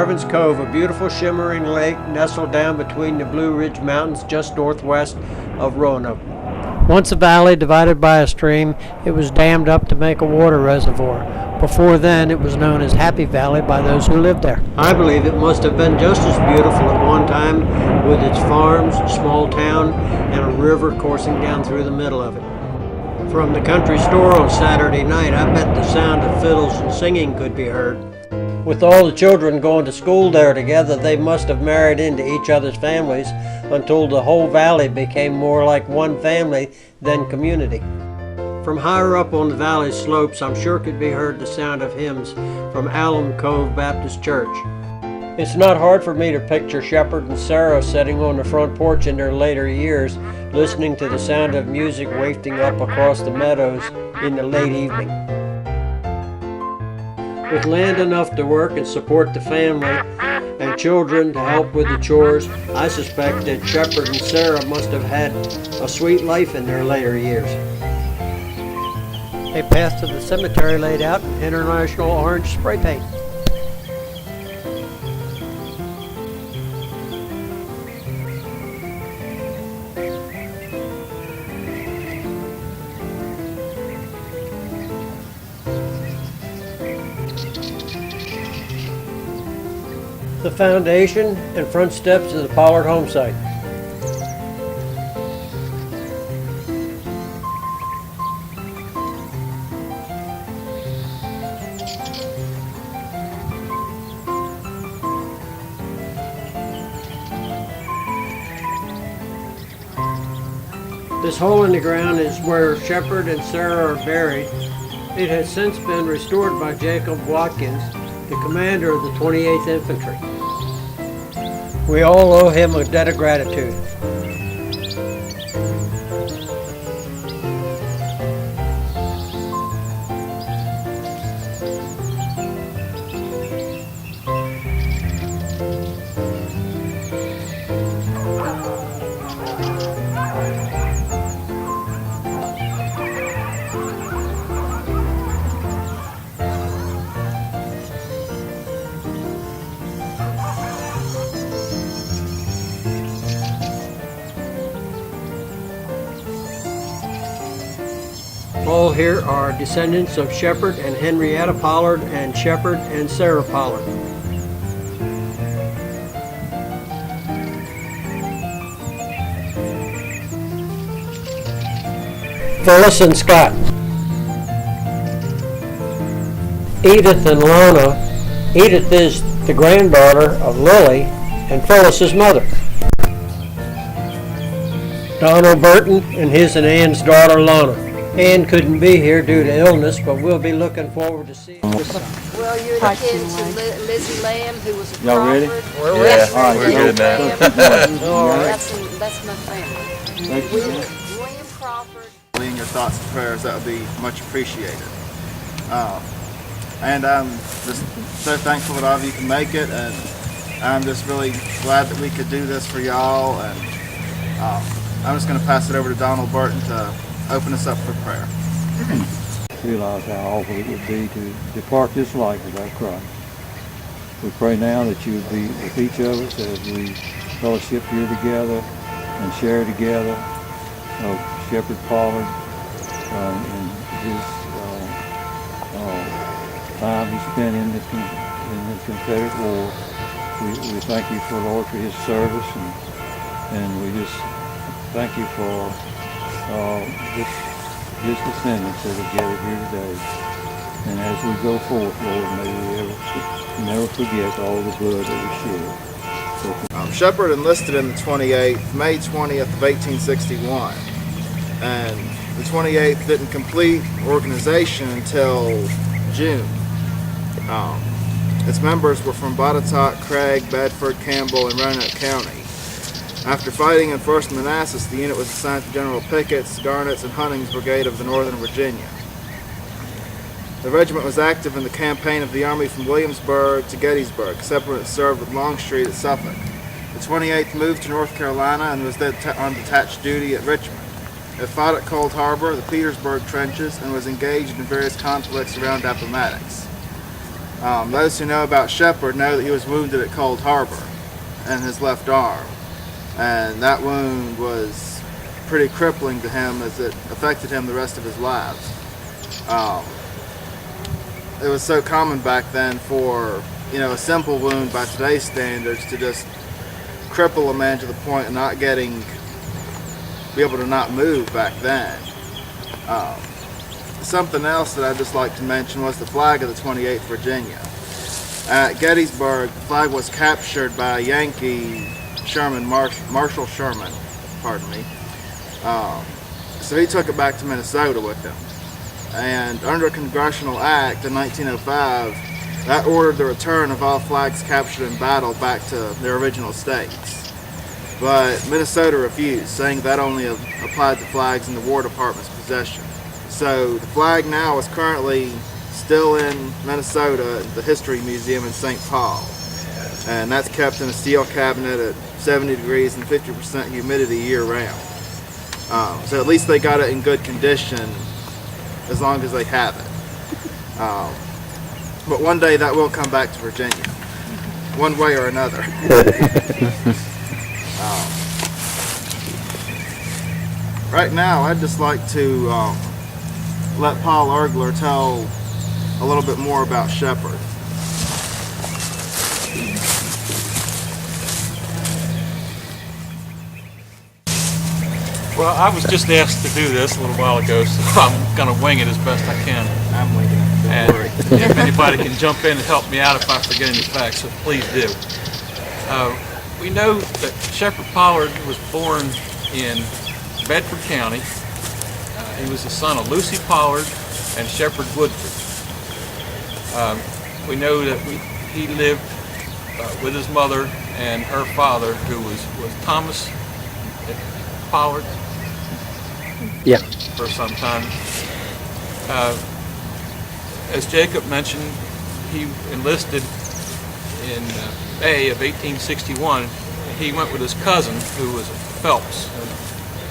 Marvin's Cove, a beautiful shimmering lake nestled down between the Blue Ridge Mountains just northwest of Roanoke. Once a valley divided by a stream, it was dammed up to make a water reservoir. Before then, it was known as Happy Valley by those who lived there. I believe it must have been just as beautiful at one time, with its farms, small town, and a river coursing down through the middle of it. From the country store on Saturday night, I bet the sound of fiddles and singing could be heard. With all the children going to school there together, they must have married into each other's families until the whole valley became more like one family than community. From higher up on the valley slopes, I'm sure could be heard the sound of hymns from Alum Cove Baptist Church. It's not hard for me to picture Shepard and Sarah sitting on the front porch in their later years, listening to the sound of music wafting up across the meadows in the late evening. With land enough to work and support the family, and children to help with the chores, I suspect that Shepard and Sarah must have had a sweet life in their later years. A path to the cemetery laid out in international orange spray paint. The foundation and front steps of the Pollard home site. This hole in the ground is where Shepard and Sarah are buried. It has since been restored by Jacob Watkins, the commander of the 28th Infantry. We all owe him a debt of gratitude. All here are descendants of Shepard and Henrietta Pollard and Shepard and Sarah Pollard. Phyllis and Scott. Edith and Lana. Edith is the granddaughter of Lily and Phyllis's mother. Donald Burton and his and Ann's daughter Lana. Ann couldn't be here due to illness, but we'll be looking forward to seeing her. Well, you're the kids of Lizzie Lamb, who was a Y'all ready? We're ready. All right, we're good now. That's my family. William Crawford. In your thoughts and prayers, that would be much appreciated. And I'm just so thankful that all of you can make it, and I'm just really glad that we could do this for y'all. And I'm just going to pass it over to Donald Burton to open us up for prayer. Realize how awful it would be to depart this life without Christ. We pray now that you would be with each of us as we fellowship here together and share together of Shepard Pollard and his time he spent in the Confederate War. We thank you, for Lord, for his service, and we just thank you for his descendants that are gathered here today. And as we go forth, Lord, may we never forget all the blood that was shed. Shepard enlisted in the 28th, May 20th of 1861. And the 28th didn't complete organization until June. Its members were from Botetourt, Craig, Bedford, Campbell, and Roanoke County. After fighting in 1st Manassas, the unit was assigned to General Pickett's, Garnett's, and Hunting's Brigade of the Northern Virginia. The regiment was active in the campaign of the Army from Williamsburg to Gettysburg, except when it served with Longstreet at Suffolk. The 28th moved to North Carolina and was then on detached duty at Richmond. It fought at Cold Harbor, the Petersburg trenches, and was engaged in various conflicts around Appomattox. Those who know about Shepard know that he was wounded at Cold Harbor in his left arm, and that wound was pretty crippling to him as it affected him the rest of his life. It was so common back then for, a simple wound by today's standards to just cripple a man to the point of not be able to not move back then. Something else that I'd just like to mention was the flag of the 28th Virginia. At Gettysburg, the flag was captured by Yankee Marshal Sherman, pardon me. So he took it back to Minnesota with him. And under a congressional act in 1905, that ordered the return of all flags captured in battle back to their original states. But Minnesota refused, saying that only applied to flags in the War Department's possession. So the flag now is currently still in Minnesota at the History Museum in St. Paul. And that's kept in a steel cabinet at 70 degrees and 50% humidity year-round. So at least they got it in good condition as long as they have it. But one day that will come back to Virginia, one way or another. Right now, I'd just like to let Paul Ergler tell a little bit more about Shepard. Well, I was just asked to do this a little while ago, so I'm going to wing it as best I can. I'm winging it, don't worry. If anybody can jump in and help me out if I forget any facts, so please do. We know that Shepard Pollard was born in Bedford County. He was the son of Lucy Pollard and Shepard Woodford. We know that he lived with his mother and her father, who was Thomas Pollard. Yeah. For some time. As Jacob mentioned, he enlisted in May of 1861. He went with his cousin, who was Phelps.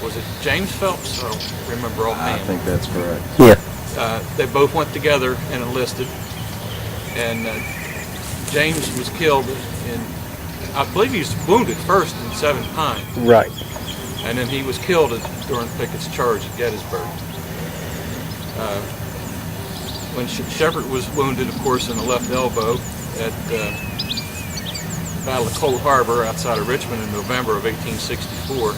Was it James Phelps? I don't remember offhand. I think that's correct. Yeah. They both went together and enlisted. And James was killed I believe he was wounded first in Seven Pines. Right. And then he was killed during Pickett's charge at Gettysburg. When Shepard was wounded, of course, in the left elbow at the Battle of Cold Harbor outside of Richmond in November of 1864.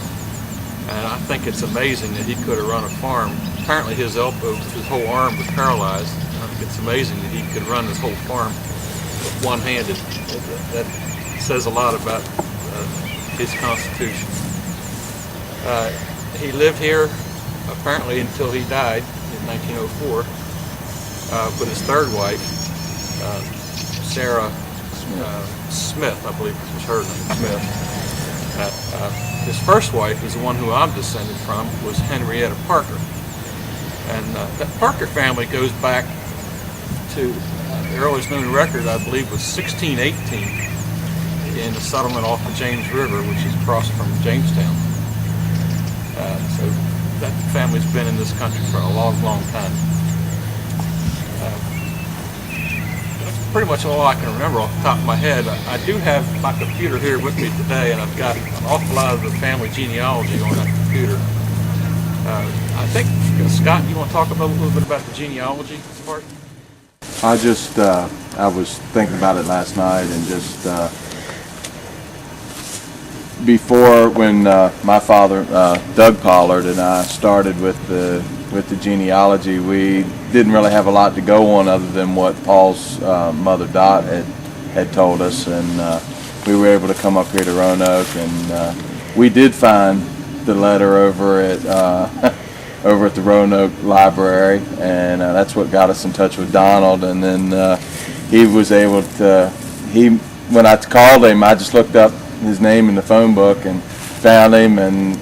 And I think it's amazing that he could have run a farm. Apparently his whole arm was paralyzed. I think it's amazing that he could run his whole farm one-handed. That says a lot about his constitution. He lived here apparently until he died in 1904 with his third wife, Sarah Smith, I believe was her name, Smith. His first wife is the one who I'm descended from, was Henrietta Parker. And that Parker family goes back to the earliest known record, I believe, was 1618 in the settlement off the James River, which is across from Jamestown. So that family's been in this country for a long, long time. That's pretty much all I can remember off the top of my head. I do have my computer here with me today, and I've got an awful lot of the family genealogy on that computer. I think, Scott, you want to talk about a little bit about the genealogy part? I was thinking about it last night, and just before, when my father, Doug Pollard, and I started with the genealogy, we didn't really have a lot to go on other than what Paul's mother Dot had told us, and we were able to come up here to Roanoke, and we did find the letter over at the Roanoke Library, and that's what got us in touch with Donald. And then he was able to. When I called him, I just looked up his name in the phone book and found him, and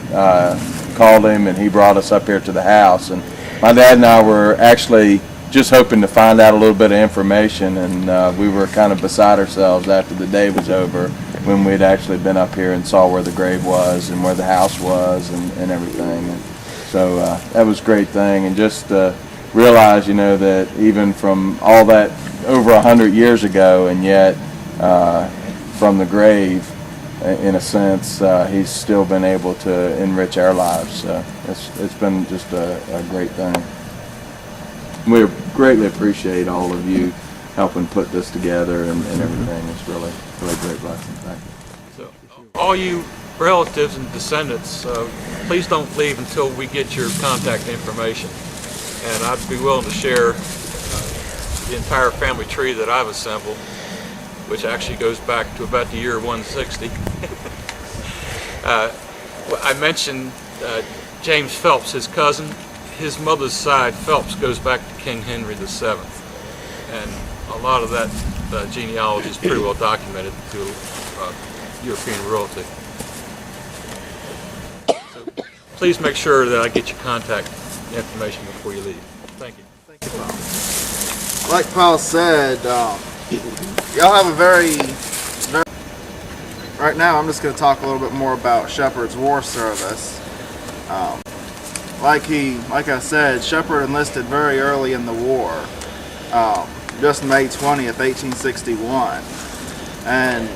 called him, and he brought us up here to the house. And my dad and I were actually just hoping to find out a little bit of information, and we were kind of beside ourselves after the day was over, when we'd actually been up here and saw where the grave was and where the house was and everything. And so that was a great thing, and just realize, that even from all that over 100 years ago, and yet from the grave, in a sense, he's still been able to enrich our lives. So it's been just a great thing. We greatly appreciate all of you helping put this together and everything. It's really a great blessing. Thank you. So, all you relatives and descendants, please don't leave until we get your contact information. And I'd be willing to share the entire family tree that I've assembled, which actually goes back to about the year 160. I mentioned James Phelps, his cousin. His mother's side, Phelps, goes back to King Henry VII. And a lot of that genealogy is pretty well documented through European royalty. So please make sure that I get your contact information before you leave. Thank you. Thank you, Paul. Like Paul said, y'all have a very... Right now, I'm just going to talk a little bit more about Shepard's war service. Like I said, Shepard enlisted very early in the war, just May 20th, 1861, and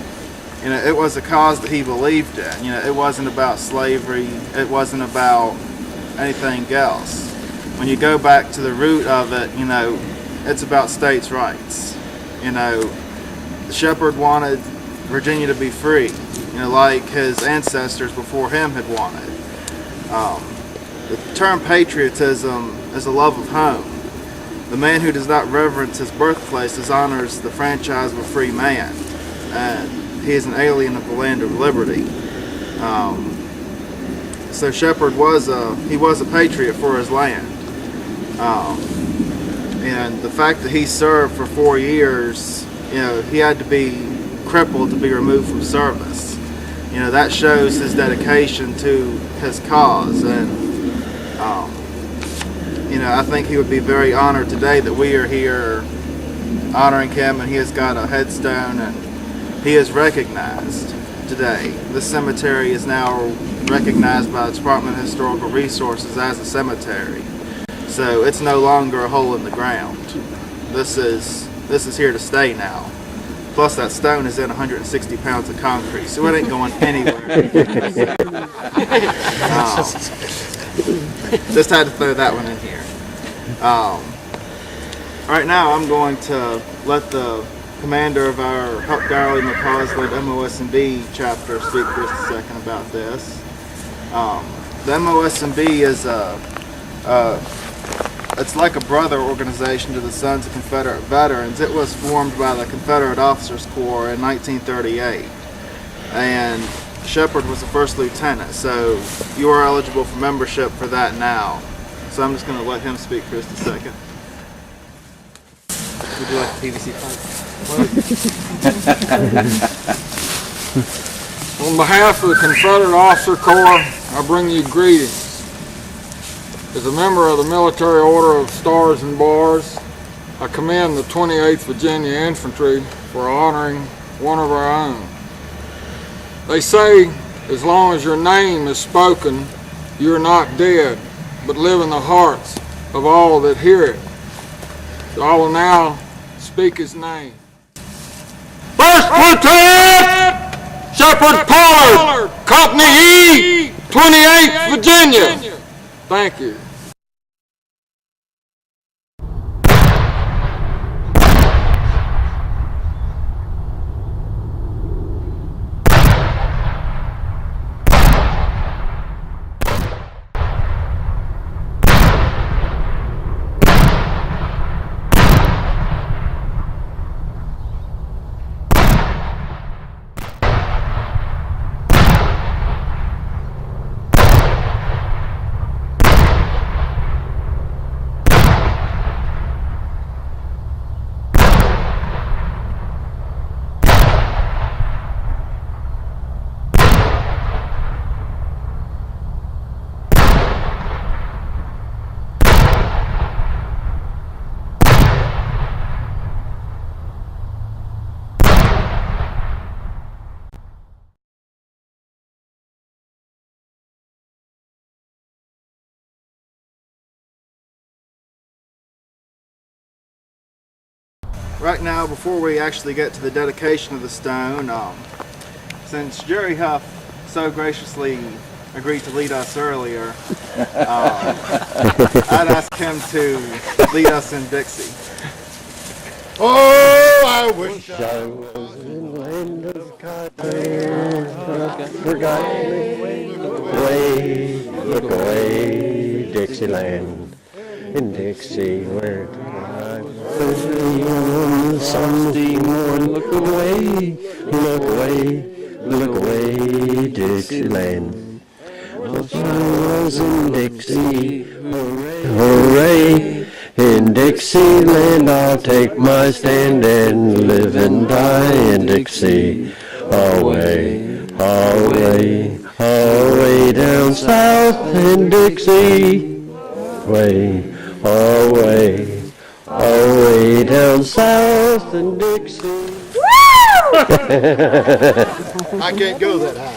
it was a cause that he believed in. It wasn't about slavery, it wasn't about anything else. When you go back to the root of it, it's about states' rights. Shepard wanted Virginia to be free, like his ancestors before him had wanted. The term patriotism is a love of home. The man who does not reverence his birthplace dishonors the franchise of a free man, and he is an alien of the land of liberty. So Shepard was a patriot for his land, and the fact that he served for 4 years, he had to be crippled to be removed from service. That shows his dedication to his cause, and I think he would be very honored today that we are here honoring him, and he has got a headstone and he is recognized today. This cemetery is now recognized by the Department of Historical Resources as a cemetery. So it's no longer a hole in the ground. This is here to stay now. Plus that stone is in 160 pounds of concrete, so it ain't going anywhere. Just had to throw that one in here. Right now I'm going to let the commander of our Help Garley McCausland MOSB chapter speak for just a second about this. The MOSB is it's like a brother organization to the Sons of Confederate Veterans. It was formed by the Confederate Officers Corps in 1938, and Shepard was the first lieutenant, so you are eligible for membership for that now. So I'm just going to let him speak for just a second. Would you like the PVC pipe? On behalf of the Confederate Officer Corps, I bring you greetings. As a member of the Military Order of Stars and Bars, I commend the 28th Virginia Infantry for honoring one of our own. They say, as long as your name is spoken, you are not dead, but live in the hearts of all that hear it. So I will now speak his name. First Lieutenant Shepard Pollard, Company E, 28th Virginia. Thank you. right now, before we actually get to the dedication of the stone, since Jerry Huff so graciously agreed to lead us earlier, I'd ask him to lead us in Dixie. Oh, I wish I was in the land of cotton. Forgot look away, Dixieland. In Dixie, where I was Sunday morning. Look away, Dixieland. I was in Dixie, hooray. In Dixieland I'll take my stand and live and die in Dixie. Away, away, away down south in Dixie. Way, away, away down south in Dixie. I can't go that high.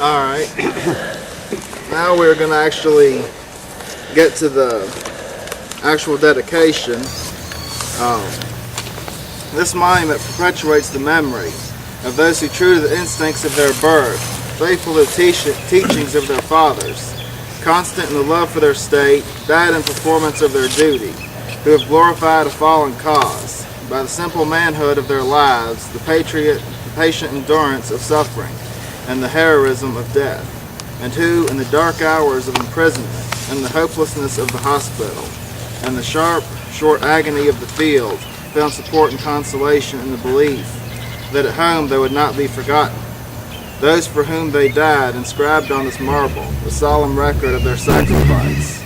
All right. Now we're going to actually get to the actual dedication. This monument perpetuates the memory of those who, true to the instincts of their birth, faithful to the teachings of their fathers, constant in the love for their state, died in performance of their duty, who have glorified a fallen cause, by the simple manhood of their lives, the patient endurance of suffering, and the heroism of death, and who, in the dark hours of imprisonment, and the hopelessness of the hospital, and the sharp, short agony of the field, found support and consolation in the belief that at home they would not be forgotten. Those for whom they died inscribed on this marble the solemn record of their sacrifice,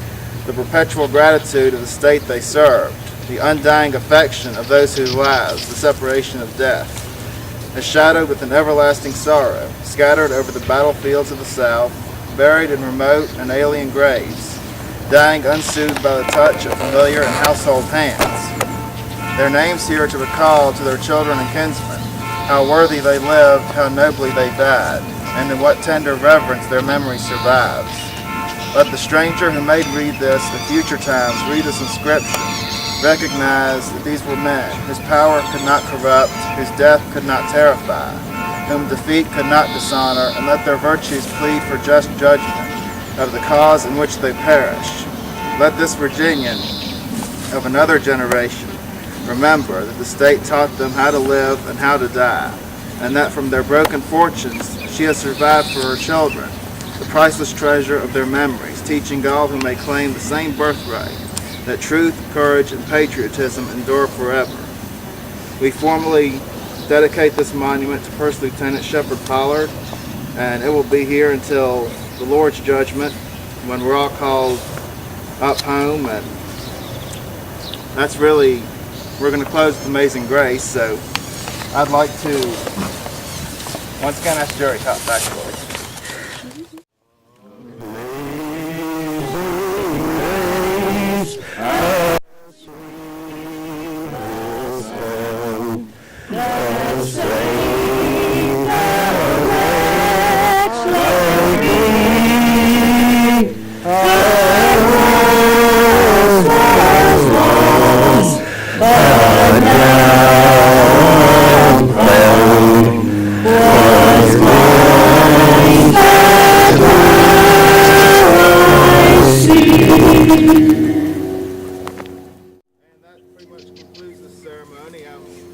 the perpetual gratitude of the state they served, the undying affection of those whose lives, the separation of death, has shadowed with an everlasting sorrow, scattered over the battlefields of the South, buried in remote and alien graves, dying unsoothed by the touch of familiar and household hands. Their names here to recall to their children and kinsmen how worthy they lived, how nobly they died, and in what tender reverence their memory survives. Let the stranger who may read this in future times read this inscription, recognize that these were men whose power could not corrupt, whose death could not terrify, whom defeat could not dishonor, and let their virtues plead for just judgment of the cause in which they perished. Let this Virginian of another generation remember that the state taught them how to live and how to die, and that from their broken fortunes she has survived for her children, the priceless treasure of their memories, teaching all who may claim the same birthright, that truth, courage, and patriotism endure forever. We formally dedicate this monument to First Lieutenant Shepard Pollard, and it will be here until the Lord's judgment, when we're all called up home. And that's really, we're going to close with Amazing Grace, so I'd like to once again ask Jerry to come back, please.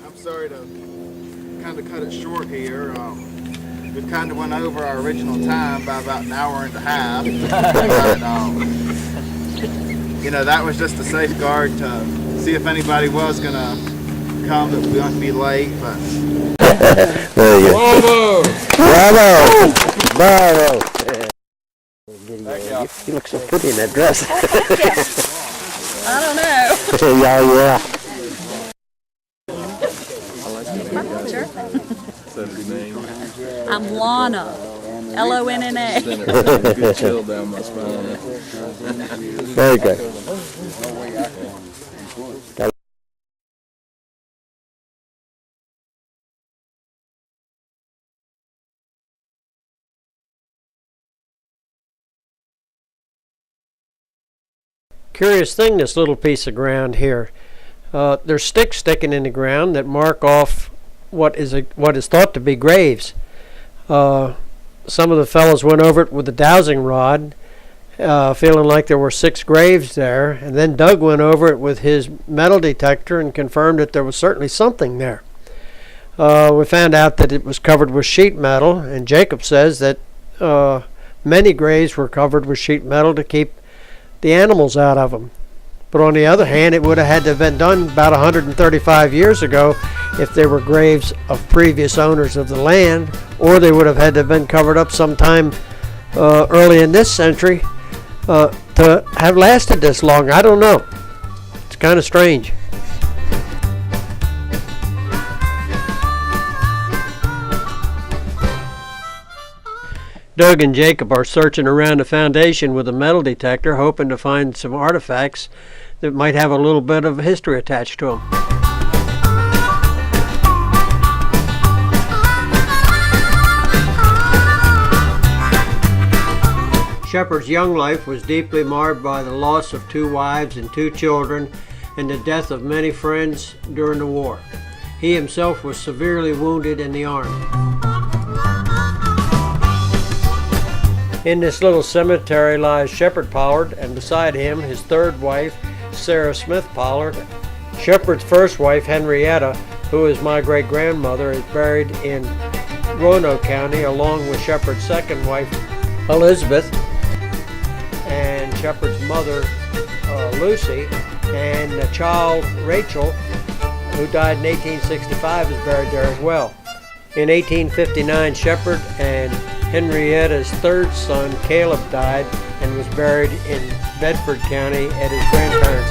I'm sorry to kind of cut it short here. We kind of went over our original time by about an hour and a half. But, you know, that was just a safeguard to see if anybody was going to come that was going to be late. But Very good. Bravo! Bravo! Bravo! You look so pretty in that dress. I don't know. Yeah. I'm Lana. L-O-N-N-A. Good chill down my spine. Very good. Curious thing, this little piece of ground here. There's sticks sticking in the ground that mark off what is thought to be graves. Some of the fellows went over it with a dowsing rod, feeling like there were 6 graves there, and then Doug went over it with his metal detector and confirmed that there was certainly something there. We found out that it was covered with sheet metal, and Jacob says that many graves were covered with sheet metal to keep the animals out of them. But on the other hand, it would have had to have been done about 135 years ago if they were graves of previous owners of the land, or they would have had to have been covered up sometime early in this century to have lasted this long. I don't know. It's kind of strange. Doug and Jacob are searching around the foundation with a metal detector, hoping to find some artifacts that might have a little bit of history attached to them. Shepard's young life was deeply marred by the loss of 2 wives and 2 children and the death of many friends during the war. He himself was severely wounded in the army. In this little cemetery lies Shepard Pollard, and beside him his 3rd wife, Sarah Smith Pollard. Shepard's first wife, Henrietta, who is my great-grandmother, is buried in Roanoke County along with Shepard's 2nd wife, Elizabeth, and Shepard's mother, Lucy, and the child, Rachel, who died in 1865, is buried there as well. In 1859, Shepard and Henrietta's 3rd son, Caleb, died and was buried in Bedford County at his grandparents'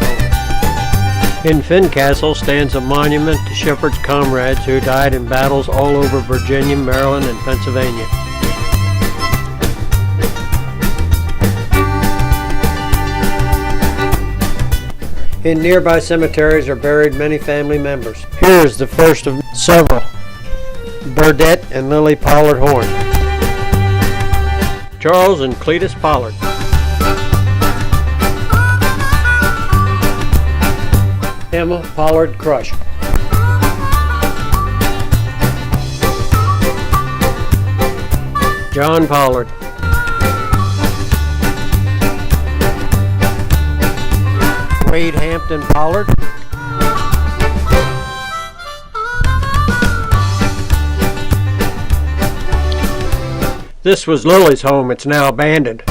home. In Fincastle stands a monument to Shepard's comrades who died in battles all over Virginia, Maryland, and Pennsylvania. In nearby cemeteries are buried many family members. Here is the first of several: Burdette and Lily Pollard Horn, Charles and Cletus Pollard, Emma Pollard Crush, John Pollard, Wade Hampton Pollard, This was Lily's home. It's now abandoned.